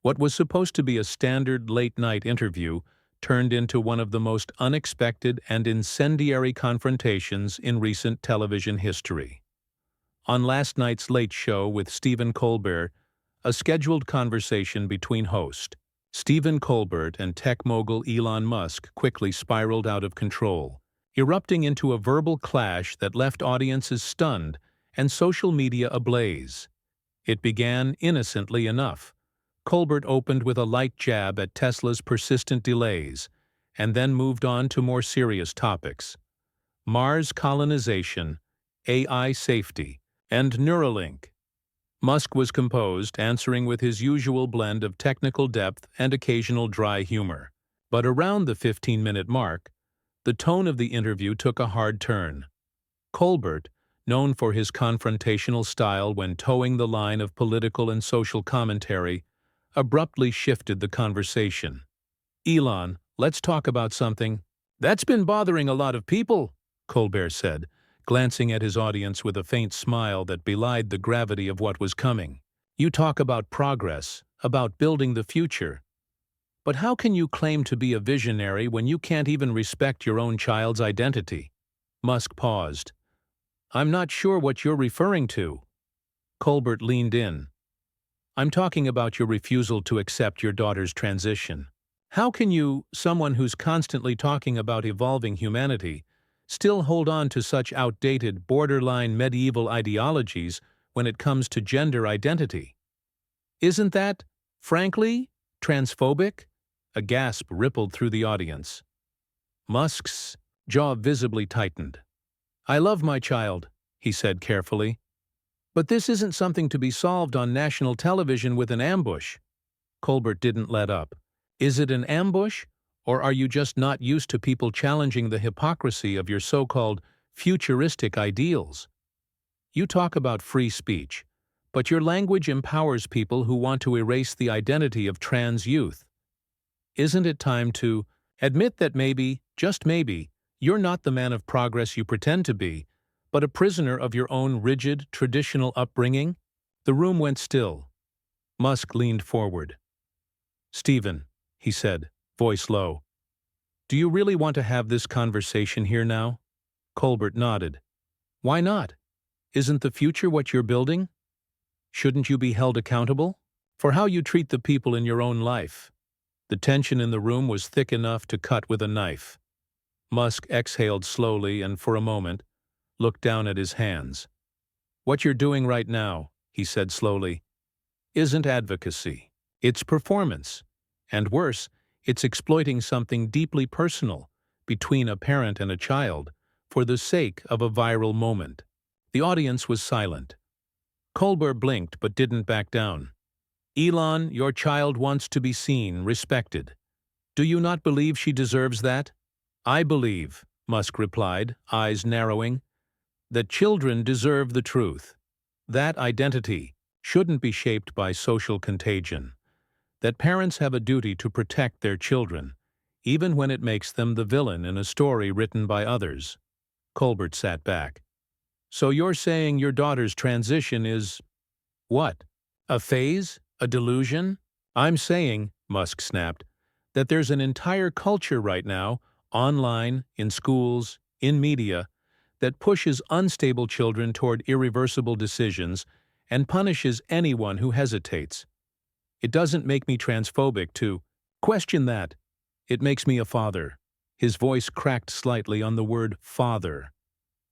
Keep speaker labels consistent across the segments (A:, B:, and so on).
A: What was supposed to be a standard late-night interview turned into one of the most unexpected and incendiary confrontations in recent television history. On last night's Late Show with Stephen Colbert, a scheduled conversation between host Stephen Colbert and tech mogul Elon Musk quickly spiraled out of control, erupting into a verbal clash that left audiences stunned and social media ablaze. It began innocently enough. Colbert opened with a light jab at Tesla's persistent delays, and then moved on to more serious topics: Mars colonization, AI safety, and Neuralink. Musk was composed, answering with his usual blend of technical depth and occasional dry humor. But around the 15-minute mark, the tone of the interview took a hard turn. Colbert, known for his confrontational style when towing the line of political and social commentary, abruptly shifted the conversation. "Elon, let's talk about something that's been bothering a lot of people," Colbert said, glancing at his audience with a faint smile that belied the gravity of what was coming. "You talk about progress, about building the future. But how can you claim to be a visionary when you can't even respect your own child's identity?" Musk paused. "I'm not sure what you're referring to." Colbert leaned in. "I'm talking about your refusal to accept your daughter's transition. How can you, someone who's constantly talking about evolving humanity, still hold on to such outdated, borderline medieval ideologies when it comes to gender identity? Isn't that, frankly, transphobic?" A gasp rippled through the audience. Musk's jaw visibly tightened. "I love my child," he said carefully. "But this isn't something to be solved on national television with an ambush." Colbert didn't let up. "Is it an ambush, or are you just not used to people challenging the hypocrisy of your so-called futuristic ideals? You talk about free speech, but your language empowers people who want to erase the identity of trans youth. Isn't it time to admit that maybe, just maybe, you're not the man of progress you pretend to be, but a prisoner of your own rigid, traditional upbringing?" The room went still. Musk leaned forward. "Stephen," he said, voice low, "do you really want to have this conversation here now?" Colbert nodded. "Why not? Isn't the future what you're building? Shouldn't you be held accountable for how you treat the people in your own life?" The tension in the room was thick enough to cut with a knife. Musk exhaled slowly and, for a moment, looked down at his hands. "What you're doing right now," he said slowly, "isn't advocacy. It's performance. And worse, it's exploiting something deeply personal between a parent and a child for the sake of a viral moment." The audience was silent. Colbert blinked but didn't back down. "Elon, your child wants to be seen, respected. Do you not believe she deserves that?" "I believe," Musk replied, eyes narrowing, "that children deserve the truth. That identity shouldn't be shaped by social contagion. That parents have a duty to protect their children, even when it makes them the villain in a story written by others." Colbert sat back. "So you're saying your daughter's transition is, what, a phase? A delusion?" "I'm saying," Musk snapped, "that there's an entire culture right now, online, in schools, in media, that pushes unstable children toward irreversible decisions and punishes anyone who hesitates. It doesn't make me transphobic to question that. It makes me a father." His voice cracked slightly on the word father.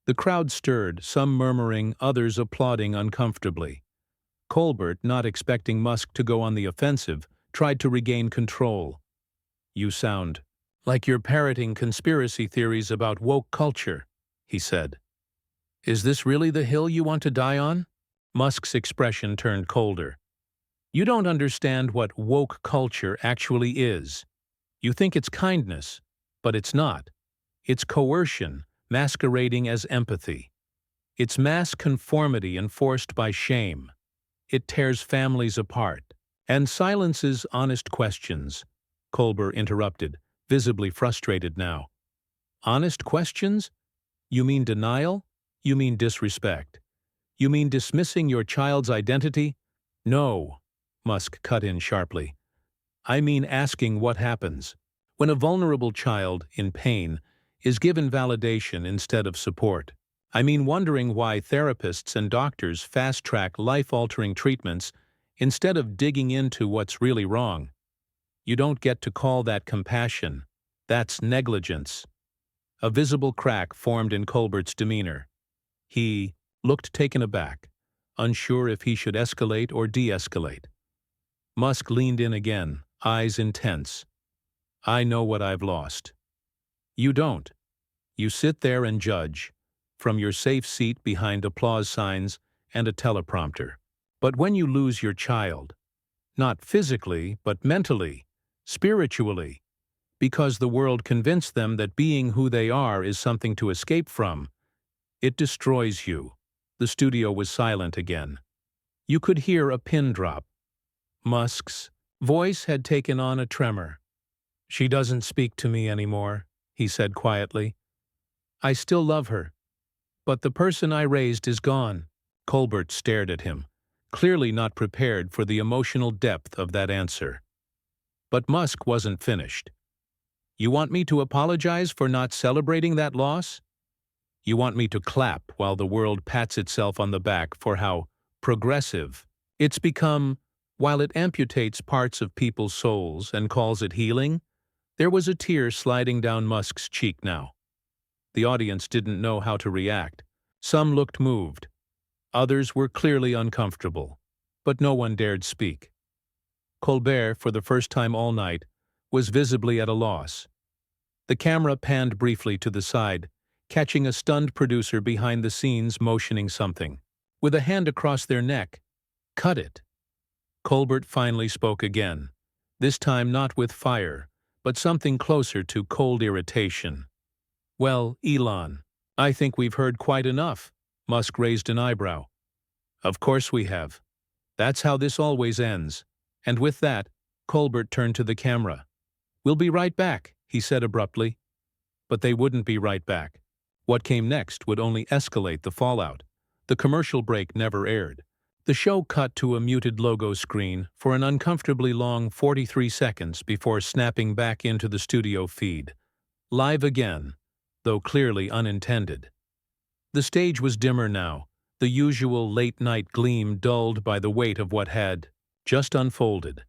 A: The crowd stirred, some murmuring, others applauding uncomfortably. Colbert, not expecting Musk to go on the offensive, tried to regain control. "You sound like you're parroting conspiracy theories about woke culture," he said. "Is this really the hill you want to die on?" Musk's expression turned colder. "You don't understand what woke culture actually is. You think it's kindness, but it's not. It's coercion masquerading as empathy. It's mass conformity enforced by shame. It tears families apart and silences honest questions," Colbert interrupted, visibly frustrated now. "Honest questions? You mean denial? You mean disrespect? You mean dismissing your child's identity?" "No," Musk cut in sharply. I mean asking what happens when a vulnerable child in pain is given validation instead of support. I mean wondering why therapists and doctors fast-track life-altering treatments instead of digging into what's really wrong. You don't get to call that compassion. That's negligence. A visible crack formed in Colbert's demeanor. He looked taken aback, unsure if he should escalate or de-escalate. Musk leaned in again, eyes intense. I know what I've lost. You don't. You sit there and judge, from your safe seat behind applause signs and a teleprompter. But when you lose your child, not physically, but mentally, spiritually, because the world convinced them that being who they are is something to escape from, it destroys you. The studio was silent again. You could hear a pin drop. Musk's voice had taken on a tremor. She doesn't speak to me anymore, he said quietly. I still love her. But the person I raised is gone. Colbert stared at him, clearly not prepared for the emotional depth of that answer. But Musk wasn't finished. You want me to apologize for not celebrating that loss? You want me to clap while the world pats itself on the back for how progressive it's become, while it amputates parts of people's souls and calls it healing? There was a tear sliding down Musk's cheek now. The audience didn't know how to react. Some looked moved. Others were clearly uncomfortable. But no one dared speak. Colbert, for the first time all night, was visibly at a loss. The camera panned briefly to the side, catching a stunned producer behind the scenes motioning something. With a hand across their neck, "Cut it." Colbert finally spoke again, this time not with fire, but something closer to cold irritation. Well, Elon, I think we've heard quite enough. Musk raised an eyebrow. Of course we have. That's how this always ends. And with that, Colbert turned to the camera. We'll be right back, he said abruptly. But they wouldn't be right back. What came next would only escalate the fallout. The commercial break never aired. The show cut to a muted logo screen for an uncomfortably long 43 seconds before snapping back into the studio feed. Live again, though clearly unintended. The stage was dimmer now, the usual late-night gleam dulled by the weight of what had just unfolded.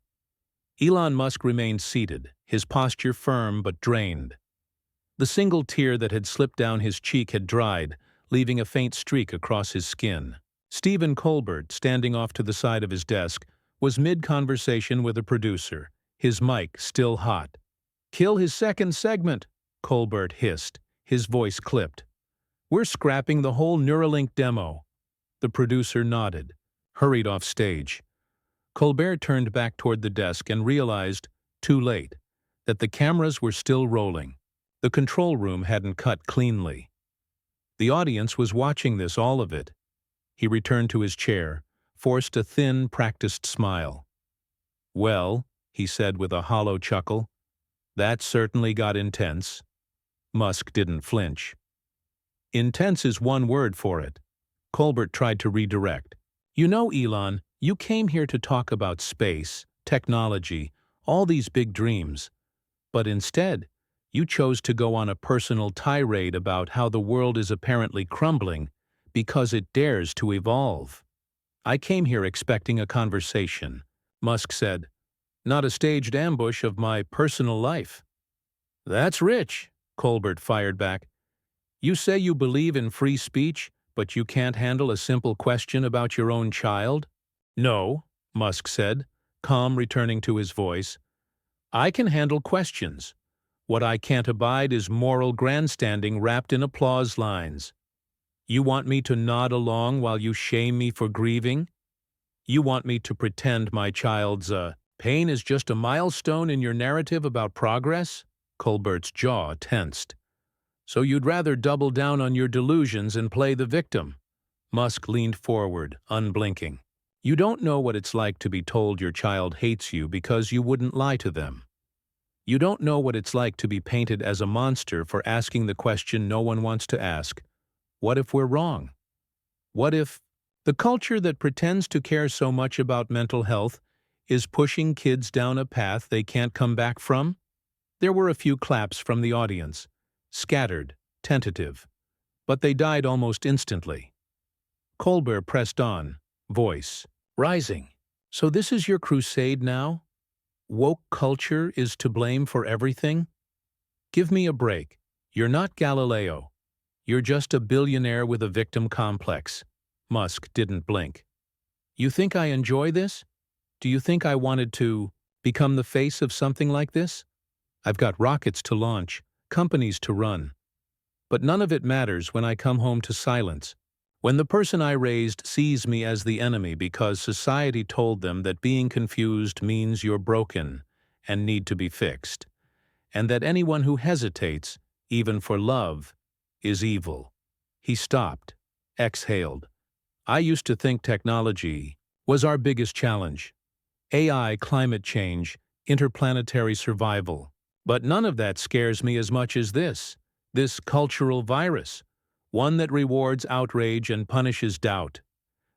A: Elon Musk remained seated, his posture firm but drained. The single tear that had slipped down his cheek had dried, leaving a faint streak across his skin. Stephen Colbert, standing off to the side of his desk, was mid-conversation with a producer, his mic still hot. "Kill his second segment," Colbert hissed, his voice clipped. "We're scrapping the whole Neuralink demo." The producer nodded, hurried off stage. Colbert turned back toward the desk and realized, too late, that the cameras were still rolling. The control room hadn't cut cleanly. The audience was watching this, all of it. He returned to his chair, forced a thin, practiced smile. "Well," he said with a hollow chuckle, "that certainly got intense." Musk didn't flinch. "Intense is one word for it." Colbert tried to redirect. "You know, Elon, you came here to talk about space, technology, all these big dreams. But instead, you chose to go on a personal tirade about how the world is apparently crumbling because it dares to evolve." "I came here expecting a conversation," Musk said, "not a staged ambush of my personal life." "That's rich," Colbert fired back. "You say you believe in free speech, but you can't handle a simple question about your own child?" "No," Musk said, calm returning to his voice. "I can handle questions. What I can't abide is moral grandstanding wrapped in applause lines. You want me to nod along while you shame me for grieving? You want me to pretend my child's pain is just a milestone in your narrative about progress?" Colbert's jaw tensed. "So you'd rather double down on your delusions and play the victim?" Musk leaned forward, unblinking. "You don't know what it's like to be told your child hates you because you wouldn't lie to them. You don't know what it's like to be painted as a monster for asking the question no one wants to ask. What if we're wrong? What if the culture that pretends to care so much about mental health is pushing kids down a path they can't come back from? There were a few claps from the audience, scattered, tentative, but they died almost instantly. Colbert pressed on, voice rising. So this is your crusade now? Woke culture is to blame for everything? Give me a break. You're not Galileo. You're just a billionaire with a victim complex. Musk didn't blink. You think I enjoy this? Do you think I wanted to become the face of something like this? I've got rockets to launch, companies to run. But none of it matters when I come home to silence. When the person I raised sees me as the enemy because society told them that being confused means you're broken and need to be fixed, and that anyone who hesitates, even for love, is evil. He stopped, exhaled. I used to think technology was our biggest challenge. AI, climate change, interplanetary survival. But none of that scares me as much as this cultural virus, one that rewards outrage and punishes doubt,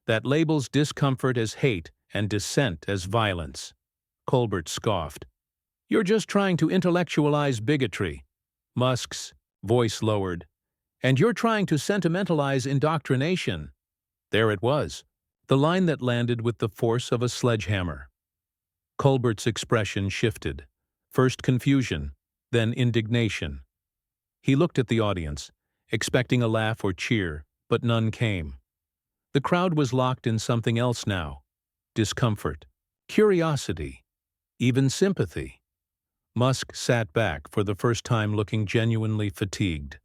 A: that labels discomfort as hate and dissent as violence. Colbert scoffed. You're just trying to intellectualize bigotry. Musk's voice lowered. And you're trying to sentimentalize indoctrination. There it was, the line that landed with the force of a sledgehammer. Colbert's expression shifted. First confusion, then indignation. He looked at the audience, expecting a laugh or cheer, but none came. The crowd was locked in something else now. Discomfort, curiosity, even sympathy. Musk sat back for the first time looking genuinely fatigued.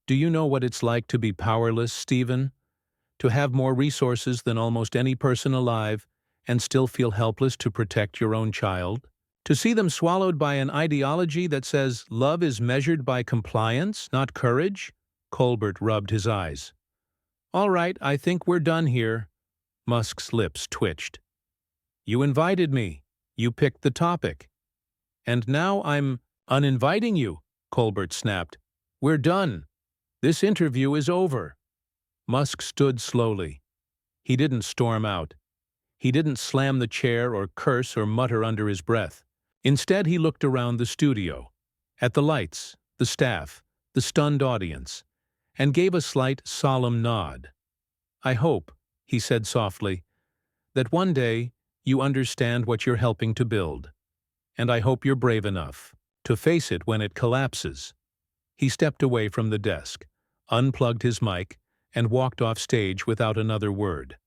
A: Do you know what it's like to be powerless, Stephen? To have more resources than almost any person alive and still feel helpless to protect your own child? To see them swallowed by an ideology that says love is measured by compliance, not courage? Colbert rubbed his eyes. All right, I think we're done here. Musk's lips twitched. You invited me. You picked the topic. And now I'm uninviting you, Colbert snapped. We're done. This interview is over. Musk stood slowly. He didn't storm out. He didn't slam the chair or curse or mutter under his breath. Instead, he looked around the studio, at the lights, the staff, the stunned audience, and gave a slight, solemn nod. I hope, he said softly, that one day you understand what you're helping to build. And I hope you're brave enough to face it when it collapses. He stepped away from the desk, unplugged his mic, and walked off stage without another word.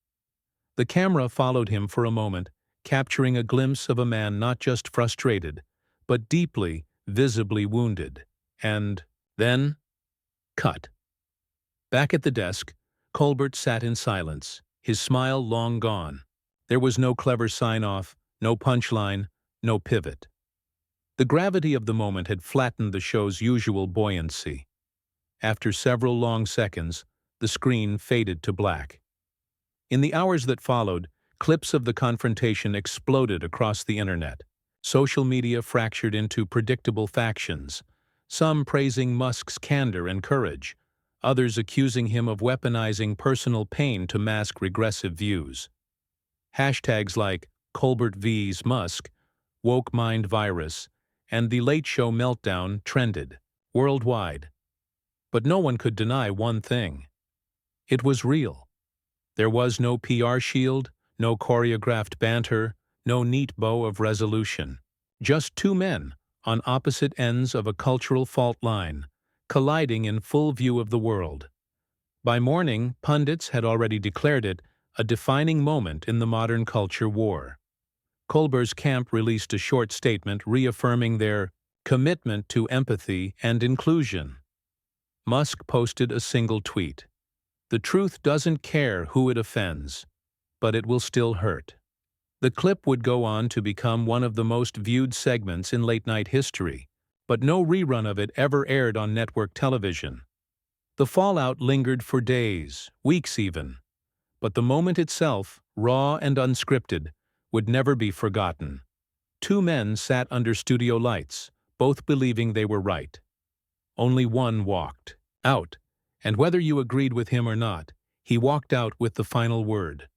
A: The camera followed him for a moment, capturing a glimpse of a man not just frustrated, but deeply, visibly wounded. And then, cut. Back at the desk, Colbert sat in silence, his smile long gone. There was no clever sign-off, no punchline, no pivot. The gravity of the moment had flattened the show's usual buoyancy. After several long seconds, the screen faded to black. In the hours that followed, clips of the confrontation exploded across the internet. Social media fractured into predictable factions, some praising Musk's candor and courage, others accusing him of weaponizing personal pain to mask regressive views. Hashtags like Colbert vs. Musk, Woke Mind Virus, and The Late Show Meltdown trended worldwide. But no one could deny one thing. It was real. There was no PR shield, no choreographed banter, no neat bow of resolution. Just two men, on opposite ends of a cultural fault line, colliding in full view of the world. By morning, pundits had already declared it a defining moment in the modern culture war. Colbert's camp released a short statement reaffirming their commitment to empathy and inclusion. Musk posted a single tweet. The truth doesn't care who it offends, but it will still hurt. The clip would go on to become one of the most viewed segments in late-night history, but no rerun of it ever aired on network television. The fallout lingered for days, weeks even, but the moment itself, raw and unscripted, would never be forgotten. Two men sat under studio lights, both believing they were right. Only one walked out, and whether you agreed with him or not, he walked out with the final word.